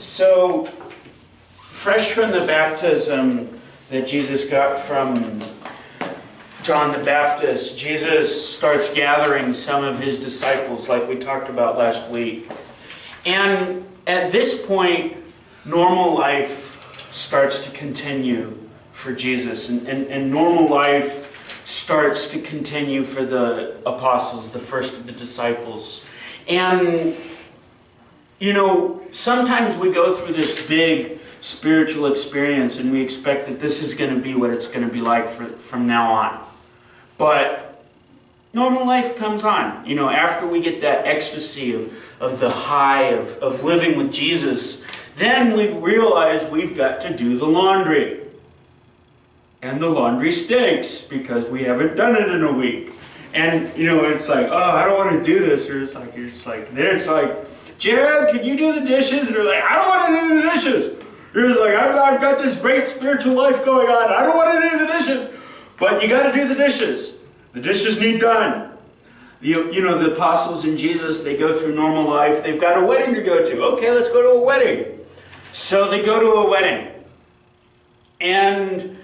So, fresh from the baptism that Jesus got from John the Baptist, Jesus starts gathering some of his disciples like we talked about last week. And at this point, normal life starts to continue for Jesus. And normal life starts to continue for the apostles, the first of the disciples. And, you know, sometimes we go through this big spiritual experience and we expect that this is going to be what it's going to be like from now on. But normal life comes on. You know, after we get that ecstasy of the high of living with Jesus, then we realize we've got to do the laundry. And the laundry stinks because we haven't done it in a week. And, you know, it's like, oh, I don't want to do this. Or it's like, then it's like, Jared, can you do the dishes? And they're like, I don't want to do the dishes. You're like, I've got this great spiritual life going on. I don't want to do the dishes. But you got to do the dishes. The dishes need done. You know, the apostles and Jesus, they go through normal life. They've got a wedding to go to. Okay, let's go to a wedding. So they go to a wedding. And,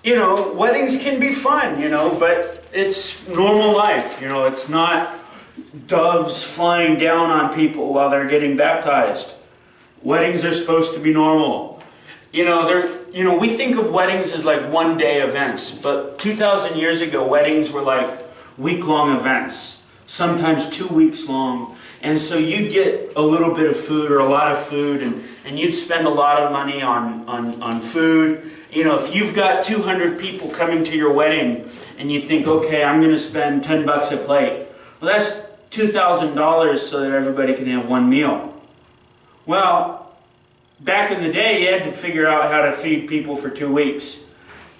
you know, weddings can be fun, you know, but it's normal life. You know, it's not doves flying down on people while they're getting baptized. Weddings are supposed to be normal. You know, we think of weddings as like one-day events, but 2,000 years ago, weddings were like week-long events, sometimes 2 weeks long. And so you'd get a little bit of food or a lot of food, and you'd spend a lot of money on food. You know, if you've got 200 people coming to your wedding and you think, okay, I'm going to spend $10 a plate. Well, that's $2,000 so that everybody can have one meal. Well, back in the day, you had to figure out how to feed people for 2 weeks.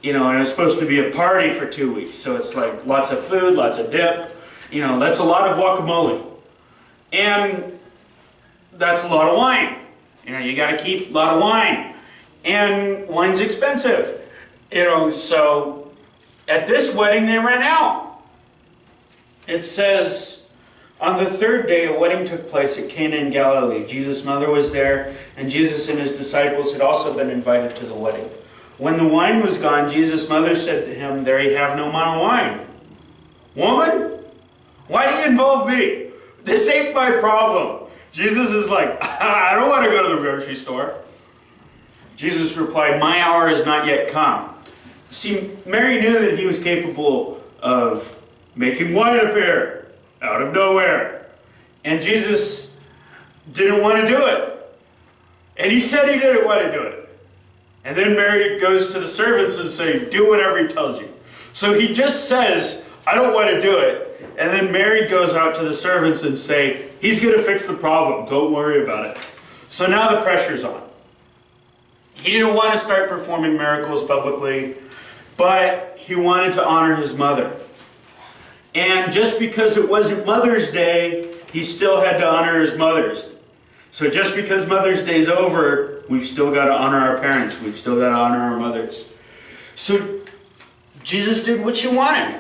You know, and it was supposed to be a party for 2 weeks. So it's like lots of food, lots of dip. You know, that's a lot of guacamole. And that's a lot of wine. You know, you got to keep a lot of wine. And wine's expensive. You know, so at this wedding, they ran out. It says, on the third day, a wedding took place at Cana in Galilee. Jesus' mother was there, and Jesus and his disciples had also been invited to the wedding. When the wine was gone, Jesus' mother said to him, "There you have no more wine." "Woman, why do you involve me? This ain't my problem." Jesus is like, I don't want to go to the grocery store. Jesus replied, "My hour has not yet come." See, Mary knew that he was capable of making wine appear out of nowhere. And Jesus didn't want to do it. And he said he didn't want to do it. And then Mary goes to the servants and says, "Do whatever he tells you." So he just says, "I don't want to do it." And then Mary goes out to the servants and say, "He's going to fix the problem. Don't worry about it." So now the pressure's on. He didn't want to start performing miracles publicly, but he wanted to honor his mother. And just because it wasn't Mother's Day, he still had to honor his mothers. So just because Mother's Day is over, we've still got to honor our parents. We've still got to honor our mothers. So Jesus did what you wanted.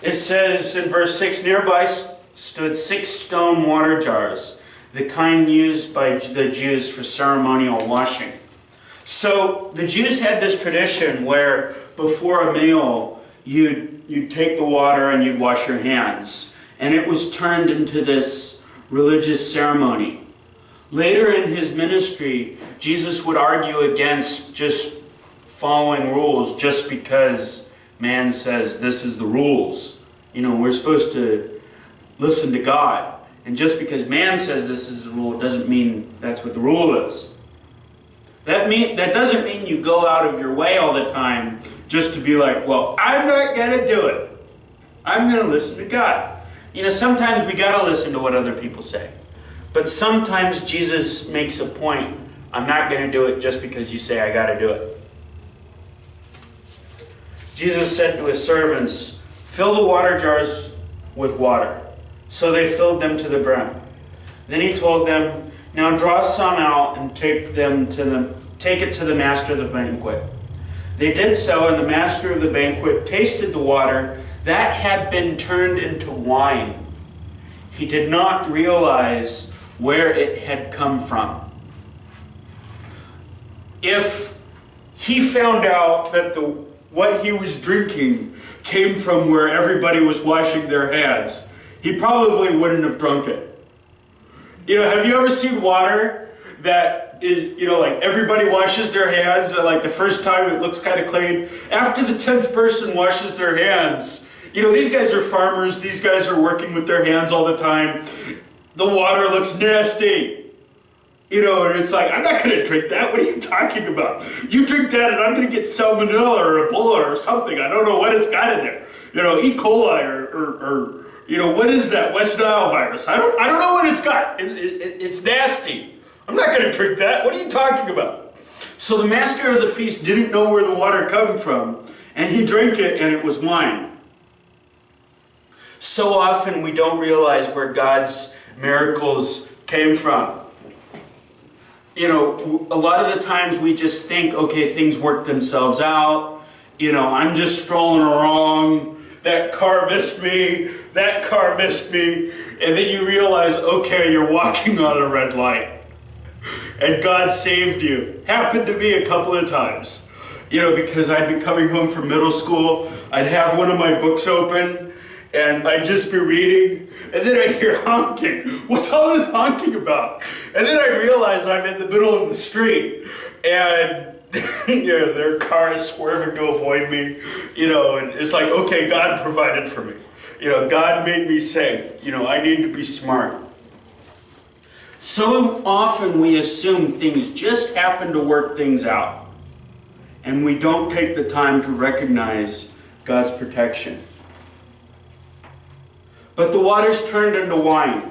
It says in verse 6, nearby stood 6 stone water jars, the kind used by the Jews for ceremonial washing. So the Jews had this tradition where before a meal, you'd take the water and you'd wash your hands. And it was turned into this religious ceremony. Later in his ministry, Jesus would argue against just following rules just because man says this is the rules. You know, we're supposed to listen to God. And just because man says this is the rule doesn't mean that's what the rule is. That doesn't mean you go out of your way all the time just to be like, well, I'm not going to do it. I'm going to listen to God. You know, sometimes we got to listen to what other people say. But sometimes Jesus makes a point. I'm not going to do it just because you say I got to do it. Jesus said to his servants, "Fill the water jars with water." So they filled them to the brim. Then he told them, "Now draw some out and take it to the master of the banquet." They did so, and the master of the banquet tasted the water that had been turned into wine. He did not realize where it had come from. If he found out that what he was drinking came from where everybody was washing their hands, he probably wouldn't have drunk it. You know, have you ever seen water that is, you know, like everybody washes their hands and like the first time it looks kind of clean. After the 10th person washes their hands, you know, these guys are farmers, these guys are working with their hands all the time. The water looks nasty. You know, and it's like, I'm not going to drink that. What are you talking about? You drink that and I'm going to get salmonella or Ebola or something. I don't know what it's got in there. You know, E. coli or you know, what is that? West Nile virus. I don't know what it's got. It's nasty. I'm not going to drink that. What are you talking about? So the master of the feast didn't know where the water came from, and he drank it and it was wine. So often we don't realize where God's miracles came from. You know, a lot of the times we just think, okay, things work themselves out. You know, I'm just strolling along. That car missed me. That car missed me. And then you realize, okay, you're walking on a red light. And God saved you. Happened to me a couple of times. You know, because I'd be coming home from middle school. I'd have one of my books open. And I'd just be reading. And then I'd hear honking. What's all this honking about? And then I realize I'm in the middle of the street. And you know, their car is swerving to avoid me. You know, and it's like, okay, God provided for me. You know, God made me safe. You know, I need to be smart. So often we assume things just happen to work things out. And we don't take the time to recognize God's protection. But the waters turned into wine.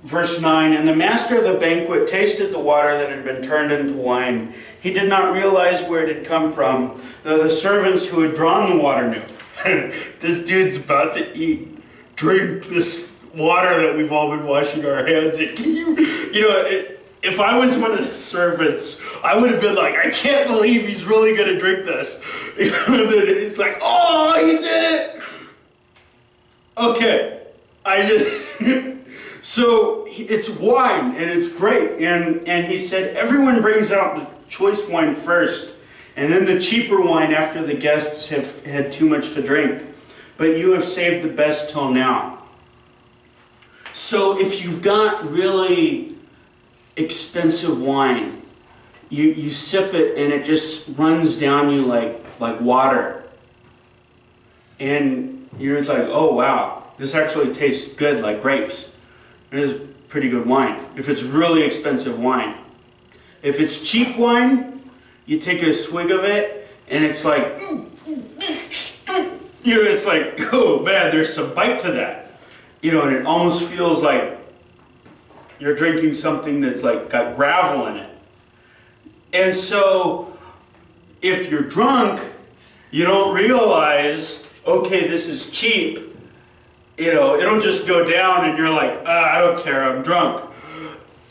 Verse 9, and the master of the banquet tasted the water that had been turned into wine. He did not realize where it had come from, though the servants who had drawn the water knew. This dude's about to drink this water that we've all been washing our hands in. You know, if I was one of the servants, I would have been like, I can't believe he's really going to drink this. You know, and then it's like, oh, he did it. Okay, so it's wine and it's great. And he said, everyone brings out the choice wine first, and then the cheaper wine after the guests have had too much to drink. But you have saved the best till now. So if you've got really expensive wine, you sip it and it just runs down you like water. And it's like, oh wow, this actually tastes good like grapes. It is pretty good wine. If it's really expensive wine. If it's cheap wine, you take a swig of it and it's like, you know, it's like, oh man, there's some bite to that. You know, and it almost feels like you're drinking something that's like got gravel in it. And so, if you're drunk, you don't realize, okay, this is cheap. You know, it'll just go down and you're like, I don't care, I'm drunk.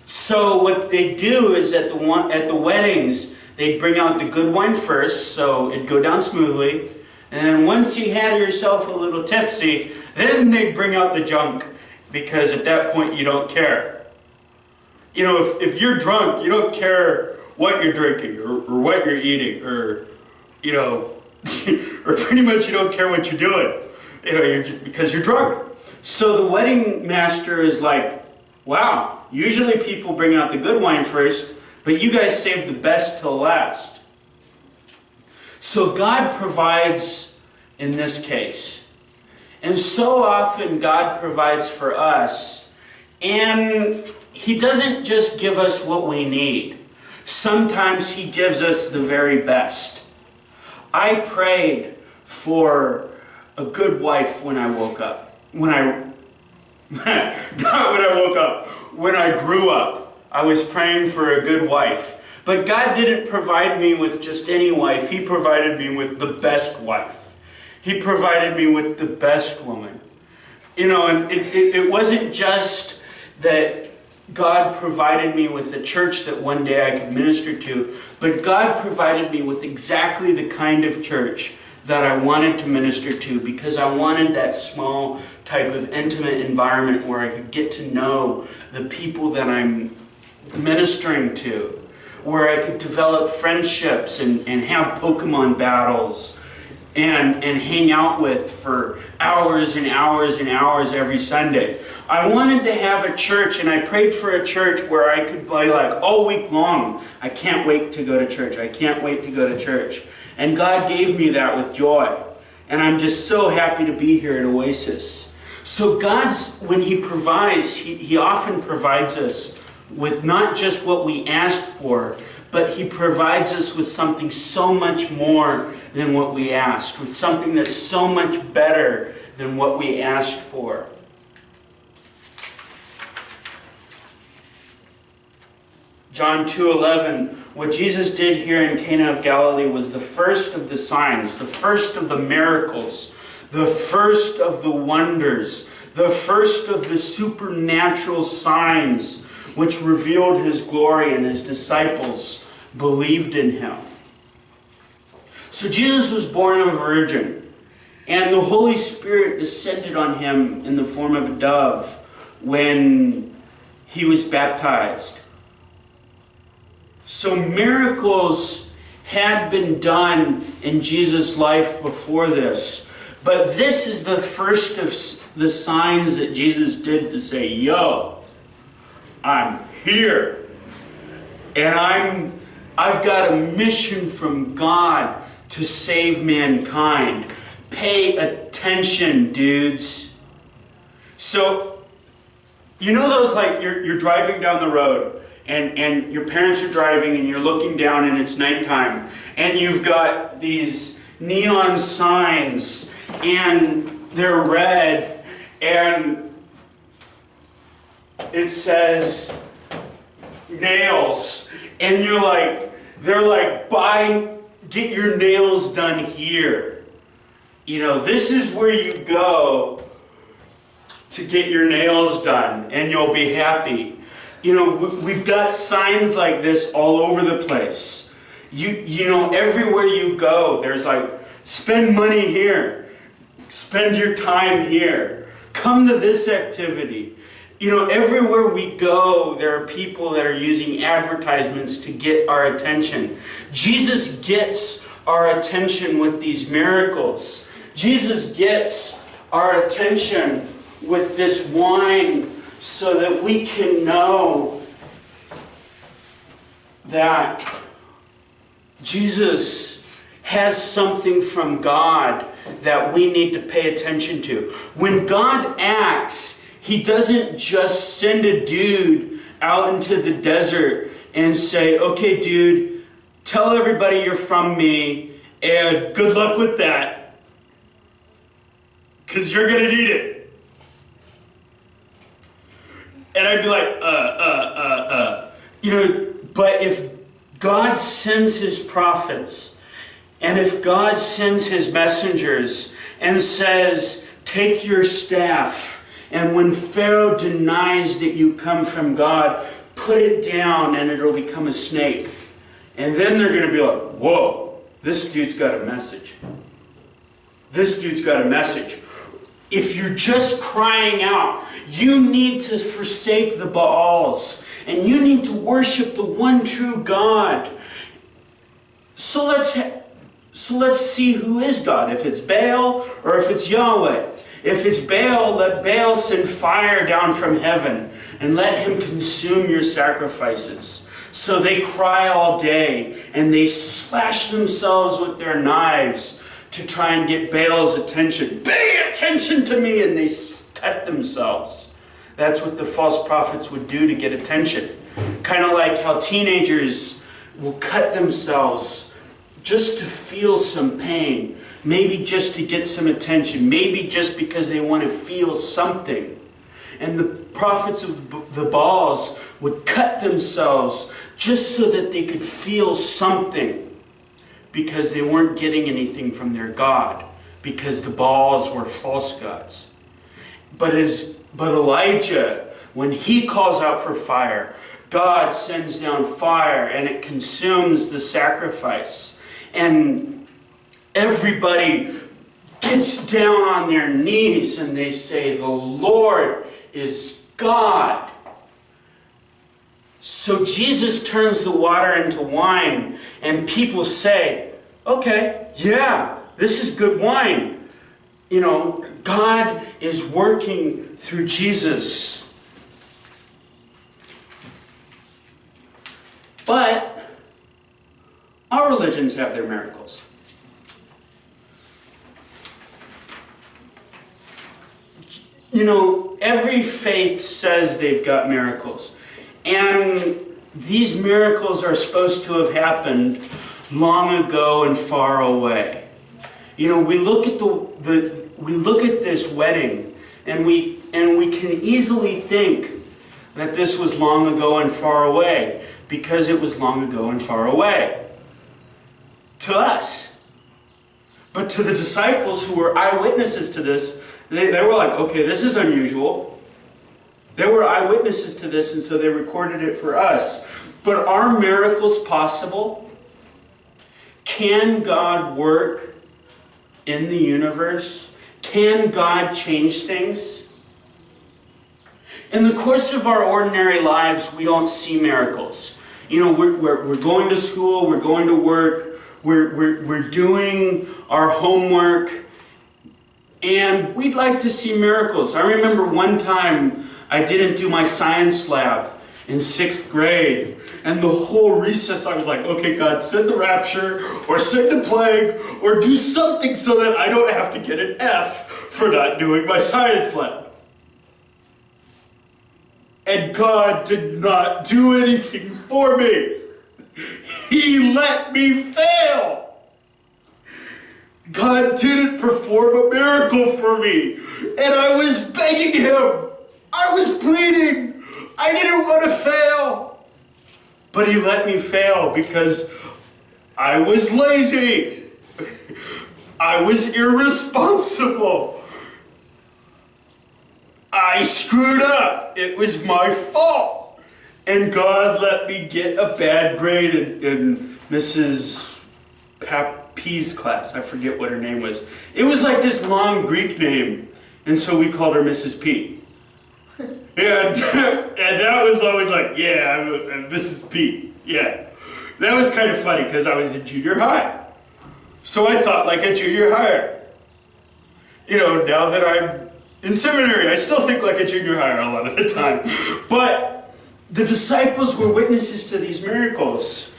So what they do is at the weddings, they'd bring out the good wine first, so it'd go down smoothly. And then once you had yourself a little tipsy, then they'd bring out the junk, because at that point you don't care. You know, if you're drunk, you don't care what you're drinking or what you're eating, or, you know, or pretty much you don't care what you're doing, you know, because you're drunk. So the wedding master is like, wow, usually people bring out the good wine first, but you guys save the best till last. So God provides in this case. And so often God provides for us, and He doesn't just give us what we need. Sometimes He gives us the very best. I prayed for a good wife when I woke up. Not when I woke up. When I grew up, I was praying for a good wife. But God didn't provide me with just any wife. He provided me with the best wife. He provided me with the best woman. You know, and it wasn't just that God provided me with a church that one day I could minister to, but God provided me with exactly the kind of church that I wanted to minister to, because I wanted that small type of intimate environment where I could get to know the people that I'm ministering to, where I could develop friendships and have Pokemon battles and hang out with for hours and hours and hours every Sunday. I wanted to have a church, and I prayed for a church where I could be like all week long, I can't wait to go to church, I can't wait to go to church. And God gave me that with joy. And I'm just so happy to be here at Oasis. So when He provides, He often provides us with not just what we ask for, but He provides us with something so much more than what we asked, with something that's so much better than what we asked for. John 2:11, what Jesus did here in Cana of Galilee was the first of the signs, the first of the miracles, the first of the wonders, the first of the supernatural signs which revealed His glory, and His disciples believed in Him. So Jesus was born of a virgin, and the Holy Spirit descended on Him in the form of a dove when He was baptized. So miracles had been done in Jesus' life before this, but this is the first of the signs that Jesus did to say, yo, I'm here, and I've got a mission from God to save mankind. Pay attention, dudes. So, you know those, like, you're driving down the road, and your parents are driving, and you're looking down, and it's nighttime, and you've got these neon signs, and they're red, and it says nails, and they're like, get your nails done here. You know, this is where you go to get your nails done, and you'll be happy. You know, we've got signs like this all over the place. You know, everywhere you go, there's like, spend money here, spend your time here, come to this activity. You know, everywhere we go, there are people that are using advertisements to get our attention. Jesus gets our attention with these miracles. Jesus gets our attention with this wine so that we can know that Jesus has something from God that we need to pay attention to. When God acts, He doesn't just send a dude out into the desert and say, okay, dude, tell everybody you're from me, and good luck with that, because you're going to need it. And I'd be like, You know, but if God sends His prophets, and if God sends His messengers and says, take your staff, and when Pharaoh denies that you come from God, put it down and it'll become a snake. And then they're going to be like, whoa, this dude's got a message. This dude's got a message. If you're just crying out, you need to forsake the Baals, and you need to worship the one true God. So let's see who is God. If it's Baal or if it's Yahweh. If it's Baal, let Baal send fire down from heaven and let him consume your sacrifices. So they cry all day and they slash themselves with their knives to try and get Baal's attention. Pay attention to me! And they cut themselves. That's what the false prophets would do to get attention. Kind of like how teenagers will cut themselves just to feel some pain. Maybe just to get some attention. Maybe just because they want to feel something. And the prophets of the Baals would cut themselves just so that they could feel something. Because they weren't getting anything from their God. Because the Baals were false gods. But Elijah, when he calls out for fire, God sends down fire and it consumes the sacrifice. And everybody gets down on their knees and they say, "The Lord is God." So Jesus turns the water into wine, and people say, "Okay, yeah, this is good wine." You know, God is working through Jesus. But our religions have their miracles. You know, every faith says they've got miracles. And these miracles are supposed to have happened long ago and far away. You know, we look at we look at this wedding, and we can easily think that this was long ago and far away, because it was long ago and far away to us. But to the disciples who were eyewitnesses to this, they were like, "Okay, this is unusual." They were eyewitnesses to this, and so they recorded it for us. But are miracles possible? Can God work in the universe? Can God change things? In the course of our ordinary lives, we don't see miracles. You know, we're going to school, we're going to work, we're doing our homework, and we'd like to see miracles. I remember one time I didn't do my science lab in 6th grade, and the whole recess I was like, "Okay, God, send the rapture, or send a plague, or do something so that I don't have to get an F for not doing my science lab." And God did not do anything for me. He let me fail. God didn't perform a miracle for me, and I was begging Him. I was pleading. I didn't want to fail. But He let me fail because I was lazy. I was irresponsible. I screwed up. It was my fault. And God let me get a bad grade in Mrs. P's class. I forget what her name was. It was like this long Greek name, and so we called her Mrs. P. Yeah, and that was always like, "Yeah, I'm Mrs. P." Yeah. That was kind of funny because I was in junior high. So I thought like a junior higher. You know, now that I'm in seminary, I still think like a junior higher a lot of the time. But the disciples were witnesses to these miracles.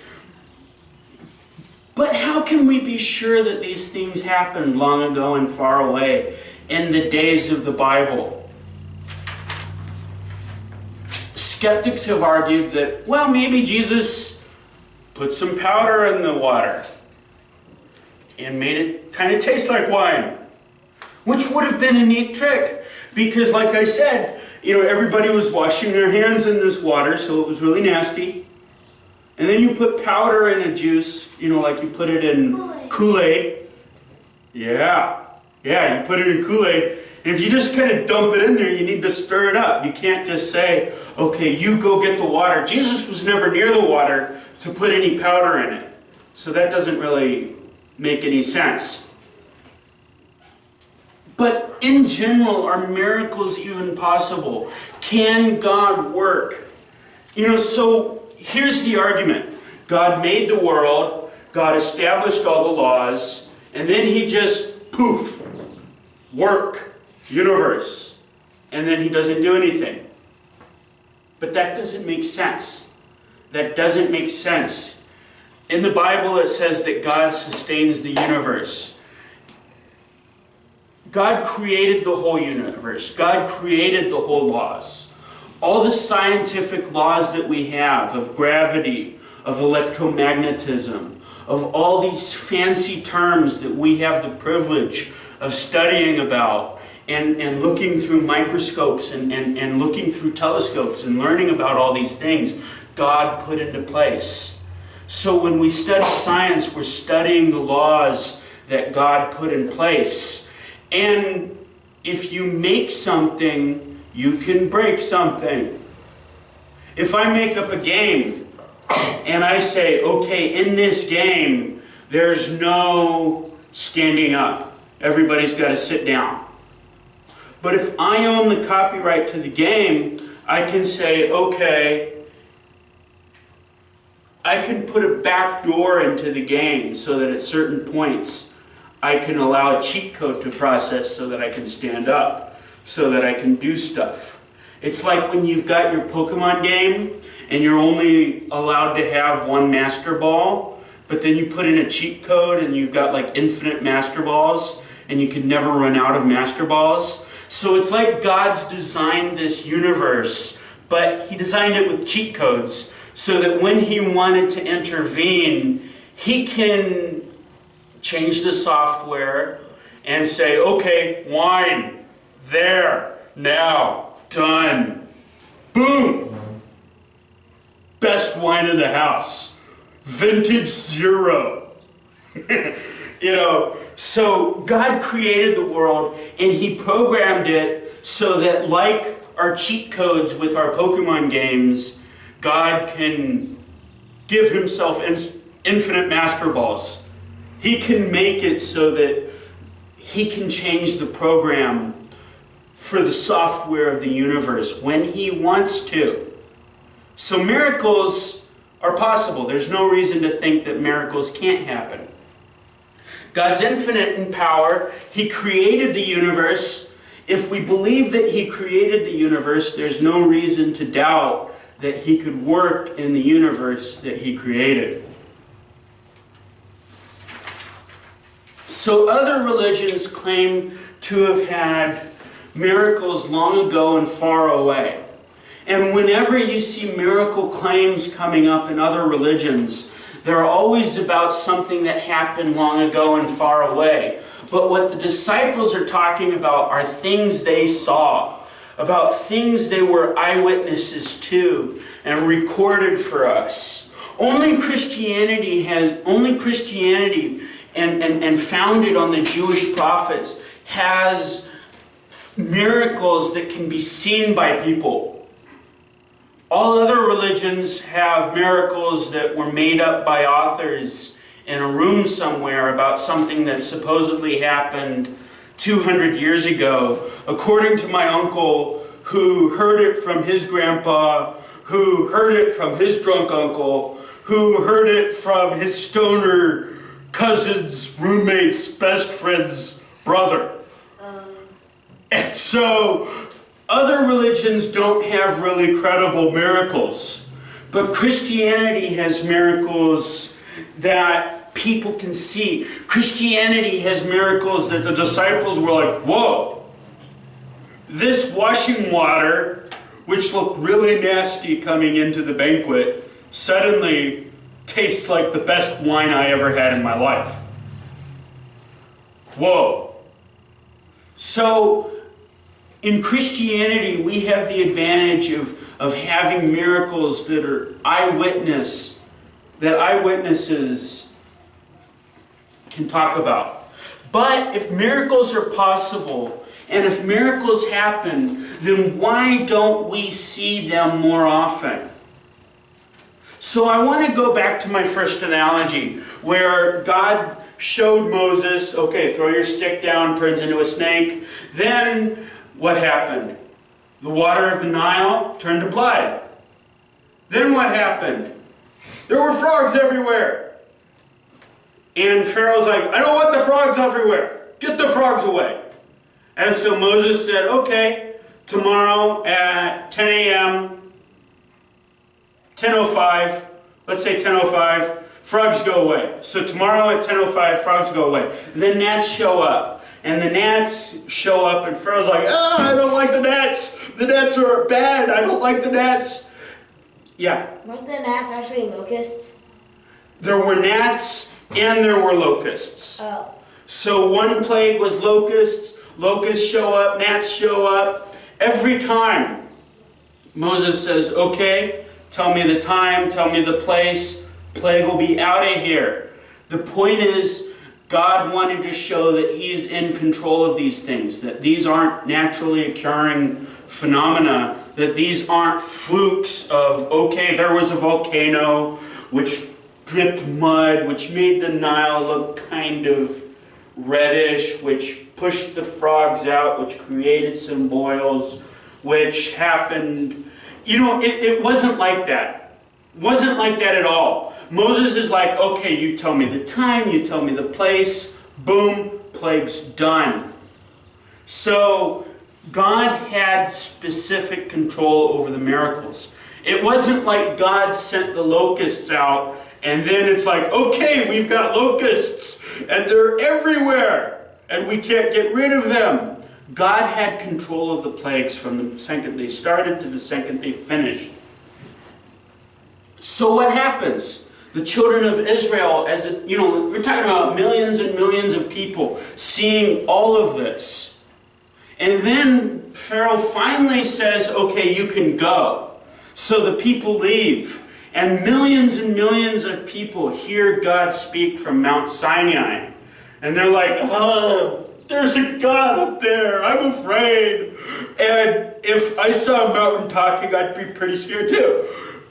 But how can we be sure that these things happened long ago and far away in the days of the Bible? Skeptics have argued that, well, maybe Jesus put some powder in the water and made it kind of taste like wine, which would have been a neat trick, because like I said, you know, everybody was washing their hands in this water, so it was really nasty. And then you put powder in a juice, you know, like you put it in Kool-Aid. Yeah, you put it in Kool-Aid. And if you just kind of dump it in there, you need to stir it up. You can't just say, "Okay, you go get the water." Jesus was never near the water to put any powder in it. So that doesn't really make any sense. But in general, are miracles even possible? Can God work? You know, so here's the argument. God made the world, God established all the laws, and then He just, poof, work, universe, and then He doesn't do anything. But that doesn't make sense. That doesn't make sense. In the Bible it says that God sustains the universe. God created the whole universe. God created the whole laws. All the scientific laws that we have of gravity, of electromagnetism, of all these fancy terms that we have the privilege of studying about and looking through microscopes and looking through telescopes and learning about all these things, God put into place. So when we study science, we're studying the laws that God put in place. And if you make something, you can break something. If I make up a game and I say, okay, in this game, there's no standing up. Everybody's got to sit down. But if I own the copyright to the game, I can say, okay, I can put a back door into the game so that at certain points I can allow a cheat code to process so that I can stand up, so that I can do stuff. It's like when you've got your Pokemon game and you're only allowed to have one Master Ball, but then you put in a cheat code and you've got like infinite Master Balls and you can never run out of Master Balls. So it's like God's designed this universe, but He designed it with cheat codes so that when He wanted to intervene, He can change the software and say, okay, wine, there, now, done. Boom! Best wine in the house. Vintage 0. So God created the world and He programmed it so that, like our cheat codes with our Pokemon games, God can give Himself infinite Master Balls. He can make it so that He can change the program for the software of the universe when He wants to. So miracles are possible. There's no reason to think that miracles can't happen. God's infinite in power. He created the universe. If we believe that He created the universe, there's no reason to doubt that He could work in the universe that He created. So other religions claim to have had miracles long ago and far away. And whenever you see miracle claims coming up in other religions, they're always about something that happened long ago and far away. But what the disciples are talking about are things they saw, about things they were eyewitnesses to and recorded for us. Only Christianity and founded on the Jewish prophets has miracles that can be seen by people. All other religions have miracles that were made up by authors in a room somewhere about something that supposedly happened 200 years ago, according to my uncle, who heard it from his grandpa, who heard it from his drunk uncle, who heard it from his stoner cousin's roommate's best friend's brother. And so other religions don't have really credible miracles, but Christianity has miracles that people can see. Christianity has miracles that the disciples were like, whoa, this washing water, which looked really nasty coming into the banquet, suddenly tastes like the best wine I ever had in my life. Whoa. So in Christianity, we have the advantage of having miracles that are eyewitnesses can talk about. But if miracles are possible, and if miracles happen, then why don't we see them more often? So I want to go back to my first analogy, where God showed Moses, okay, throw your stick down, turns into a snake. Then what happened? The water of the Nile turned to blood. Then what happened? There were frogs everywhere. And Pharaoh's like, I don't want the frogs everywhere. Get the frogs away. And so Moses said, okay, tomorrow at 10 a.m., 10:05, let's say 10:05, frogs go away. So tomorrow at 10:05, frogs go away. The gnats show up. And the gnats show up and Pharaoh's like, I don't like the gnats. The gnats are bad. I don't like the gnats. Yeah. Weren't the gnats actually locusts? There were gnats and there were locusts. Oh. So one plague was locusts. Locusts show up, gnats show up. Every time Moses says, okay, tell me the time, tell me the place, plague will be out of here. The point is, God wanted to show that He's in control of these things, that these aren't naturally occurring phenomena, that these aren't flukes of, okay, there was a volcano which dripped mud, which made the Nile look kind of reddish, which pushed the frogs out, which created some boils, which happened. You know, it wasn't like that. It wasn't like that at all. Moses is like, okay, you tell me the time, you tell me the place, boom, plague's done. So God had specific control over the miracles. It wasn't like God sent the locusts out and then it's like, okay, we've got locusts and they're everywhere and we can't get rid of them. God had control of the plagues from the second they started to the second they finished. So what happens? The children of Israel, we're talking about millions and millions of people seeing all of this. And then Pharaoh finally says, okay, you can go. So the people leave. And millions of people hear God speak from Mount Sinai. And they're like, oh, there's a God up there. I'm afraid. And if I saw a mountain talking, I'd be pretty scared too.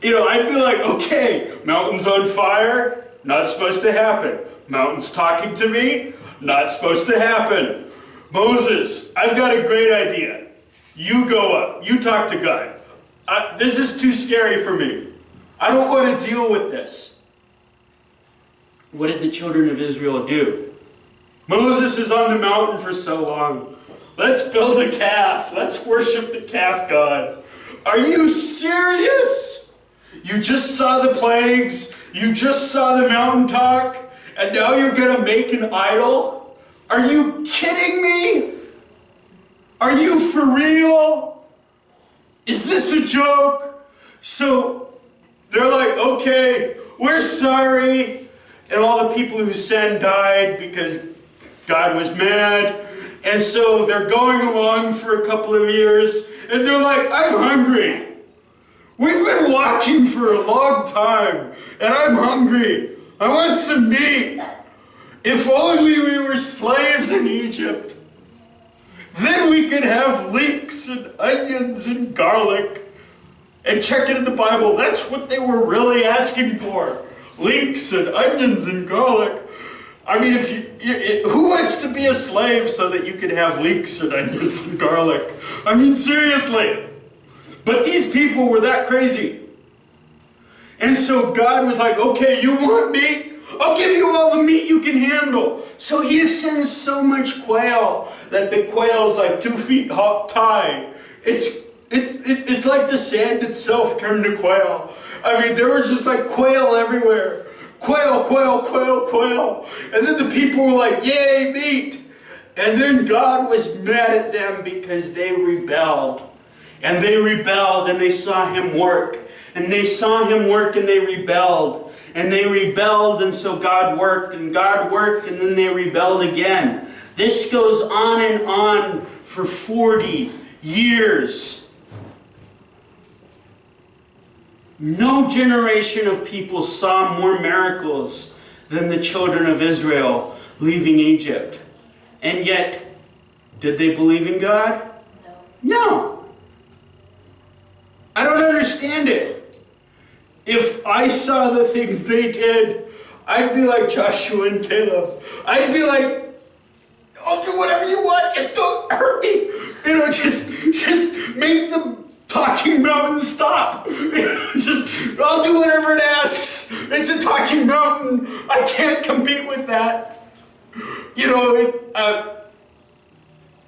I'd be like, okay, mountain's on fire, not supposed to happen. Mountain's talking to me, not supposed to happen. Moses, I've got a great idea. You go up, you talk to God. This is too scary for me. I don't want to deal with this. What did the children of Israel do? Moses is on the mountain for so long. Let's build a calf. Let's worship the calf god. Are you serious? You just saw the plagues, you just saw the mountain talk, and now you're going to make an idol? Are you kidding me? Are you for real? Is this a joke? So they're like, okay, we're sorry. And all the people who sinned died because God was mad. And so they're going along for a couple of years, and they're like, I'm hungry. We've been walking for a long time, and I'm hungry. I want some meat. If only we were slaves in Egypt. Then we could have leeks and onions and garlic. And check it in the Bible, that's what they were really asking for. Leeks and onions and garlic. I mean, who wants to be a slave so that you could have leeks and onions and garlic? I mean, seriously. But these people were that crazy. And so God was like, okay, you want meat? I'll give you all the meat you can handle. So he sends so much quail that the quail's like 2 feet high. It's like the sand itself turned to quail. I mean, there was just like quail everywhere. Quail, quail, quail, quail. And then the people were like, yay, meat. And then God was mad at them because they rebelled. And they rebelled and they saw him work. And they saw him work and they rebelled. And they rebelled and so God worked. And God worked and then they rebelled again. This goes on for 40 years. No generation of people saw more miracles than the children of Israel leaving Egypt. And yet, did they believe in God? No. I don't understand it. If I saw the things they did, I'd be like Joshua and Caleb. I'd be like, I'll do whatever you want, just don't hurt me. Just make the talking mountain stop. I'll do whatever it asks. It's a talking mountain. I can't compete with that. I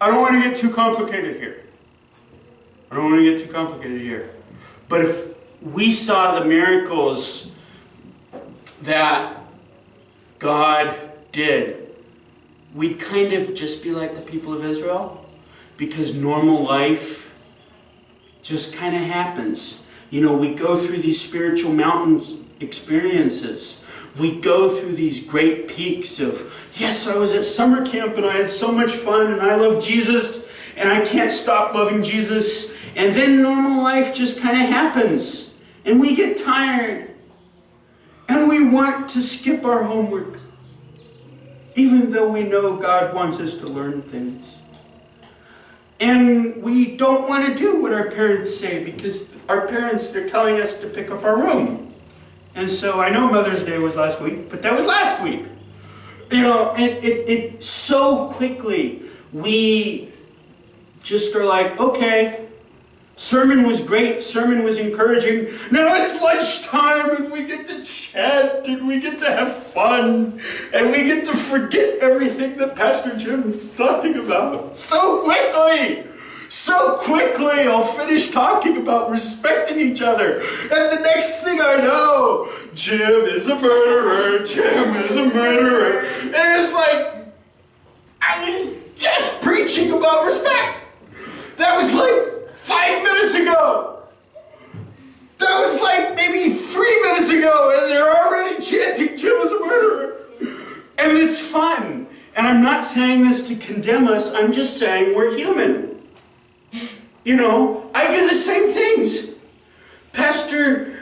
don't want to get too complicated here. But if we saw the miracles that God did, we'd kind of just be like the people of Israel, because normal life just kind of happens. We go through these spiritual mountain experiences. We go through these great peaks of, yes, I was at summer camp and I had so much fun and I love Jesus and I can't stop loving Jesus. And then normal life just kind of happens. And we get tired. And we want to skip our homework. Even though we know God wants us to learn things. And we don't want to do what our parents say because our parents, they're telling us to pick up our room. And so I know Mother's Day was last week, but that was last week. You know, it so quickly we just are like, okay, sermon was great, sermon was encouraging. Now it's lunchtime and we get to chat and we get to have fun and we get to forget everything that Pastor Jim's talking about so quickly. So quickly, I'll finish talking about respecting each other. And the next thing I know, Jim is a murderer, Jim is a murderer. And it's like, I was just preaching about respect. That was like 5 minutes ago. That was like maybe 3 minutes ago, and they're already chanting Jim is a murderer. And it's fun. And I'm not saying this to condemn us, I'm just saying we're human. You know, I do the same things. Pastor,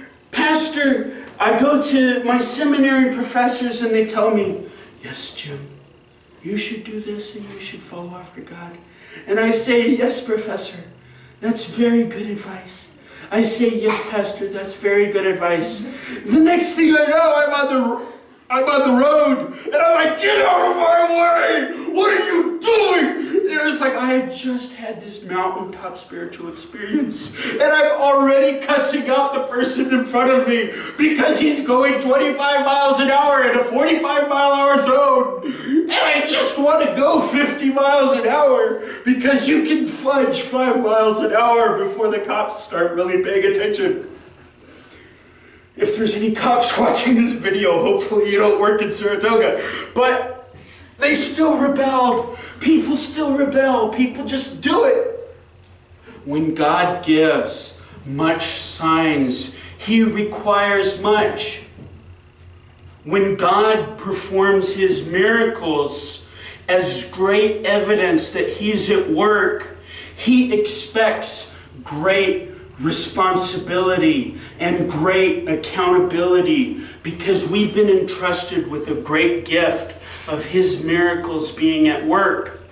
I go to my seminary professors and they tell me, yes, Jim, you should do this and you should follow after God. And I say, yes, professor, that's very good advice. I say, yes, pastor, that's very good advice. The next thing I know, I'm on the road, and I'm like, get out of my way! What are you doing? And it's like, I had just had this mountaintop spiritual experience, and I'm already cussing out the person in front of me because he's going 25 miles an hour in a 45-mile-an-hour zone, and I just want to go 50 miles an hour because you can fudge 5 miles an hour before the cops start really paying attention. If there's any cops watching this video, hopefully you don't work in Saratoga. But they still rebelled. People still rebel. People just do it. When God gives much signs, He requires much. When God performs His miracles as great evidence that He's at work, He expects great responsibility and great accountability because we've been entrusted with a great gift of His miracles being at work.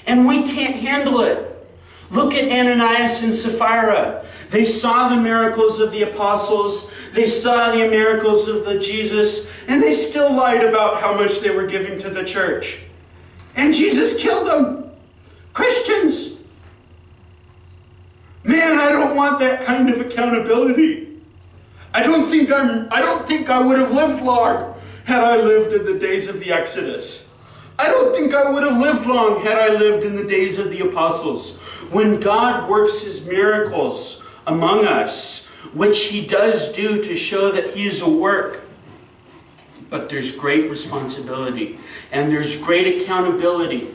And we can't handle it. Look at Ananias and Sapphira. They saw the miracles of the apostles. They saw the miracles of the Jesus. And they still lied about how much they were giving to the church. And Jesus killed them. Christians. Man, I don't want that kind of accountability. I don't think I would have lived long had I lived in the days of the Exodus. I don't think I would have lived long had I lived in the days of the apostles. When God works His miracles among us, which He does do to show that He is at work, but there's great responsibility and there's great accountability.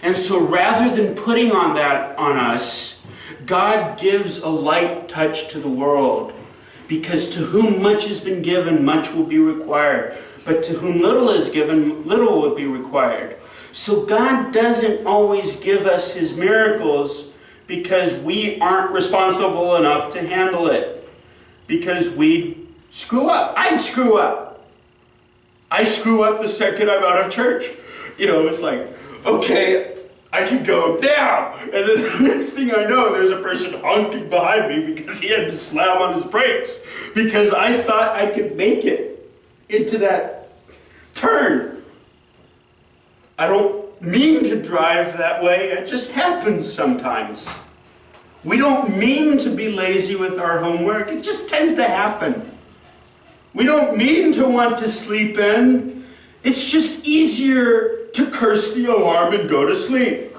And so rather than putting on that on us, God gives a light touch to the world, because to whom much has been given, much will be required. But to whom little is given, little will be required. So God doesn't always give us His miracles because we aren't responsible enough to handle it. Because we screw up. I'd screw up. I screw up the second I'm out of church. You know, it's like, okay, I can go now. And then the next thing I know, there's a person honking behind me because he had to slam on his brakes because I thought I could make it into that turn. I don't mean to drive that way. It just happens sometimes. We don't mean to be lazy with our homework. It just tends to happen. We don't mean to want to sleep in. It's just easier to curse the alarm and go to sleep.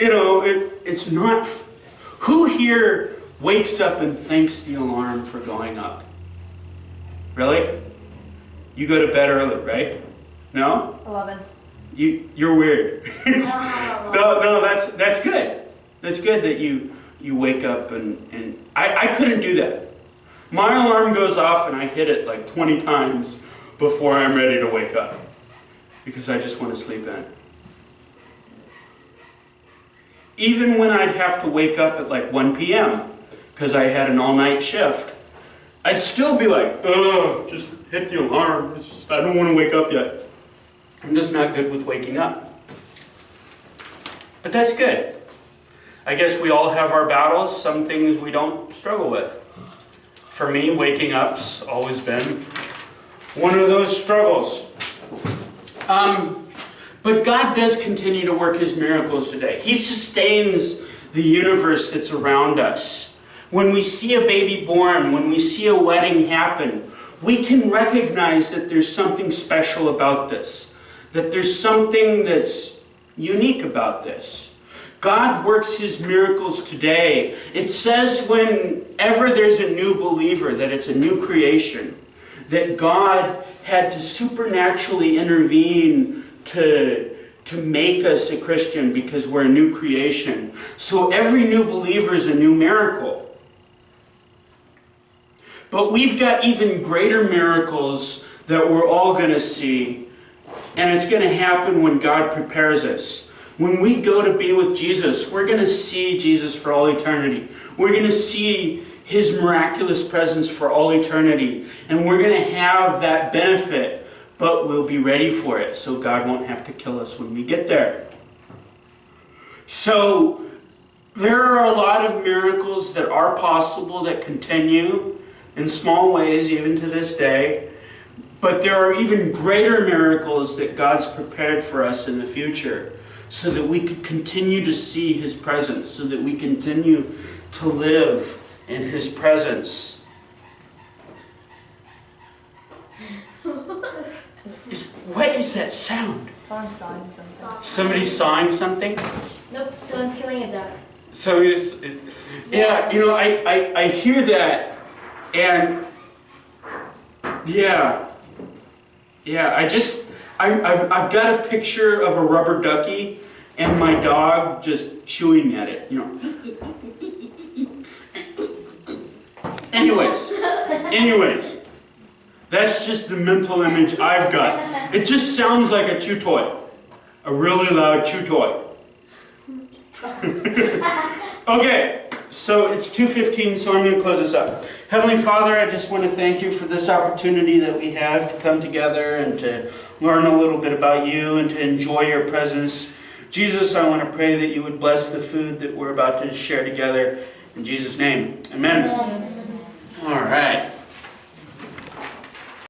You know, it's not... Who here wakes up and thanks the alarm for going up? Really? You go to bed early, right? No? 11. You're weird. No, that's good. That's good that you wake up and I couldn't do that. My alarm goes off and I hit it like 20 times before I'm ready to wake up because I just want to sleep in. Even when I'd have to wake up at like 1 p.m. because I had an all-night shift, I'd still be like, ugh, just hit the alarm. It's just, I don't want to wake up yet. I'm just not good with waking up. But that's good. I guess we all have our battles, some things we don't struggle with. For me, waking up's always been one of those struggles. But God does continue to work His miracles today. He sustains the universe that's around us. When we see a baby born, when we see a wedding happen, we can recognize that there's something special about this. That there's something that's unique about this. God works His miracles today. It says whenever there's a new believer, that it's a new creation. That God had to supernaturally intervene to make us a Christian because we're a new creation. So every new believer is a new miracle. But we've got even greater miracles that we're all going to see. And it's going to happen when God prepares us. When we go to be with Jesus, we're going to see Jesus for all eternity. We're going to see His miraculous presence for all eternity. And we're going to have that benefit, but we'll be ready for it, so God won't have to kill us when we get there. So there are a lot of miracles that are possible that continue in small ways even to this day. But there are even greater miracles that God's prepared for us in the future so that we could continue to see His presence, so that we continue to live in His presence. What is that sound? Someone's sawing something. Somebody's sawing something? Nope, someone's killing a duck. So yeah, you know, I hear that, and yeah, I've got a picture of a rubber ducky and my dog just chewing at it, you know. Anyways, that's just the mental image I've got. It just sounds like a chew toy, a really loud chew toy. Okay, so it's 2:15, so I'm going to close this up. Heavenly Father, I just want to thank You for this opportunity that we have to come together and to learn a little bit about You and to enjoy Your presence. Jesus, I want to pray that You would bless the food that we're about to share together. In Jesus' name, amen. All right.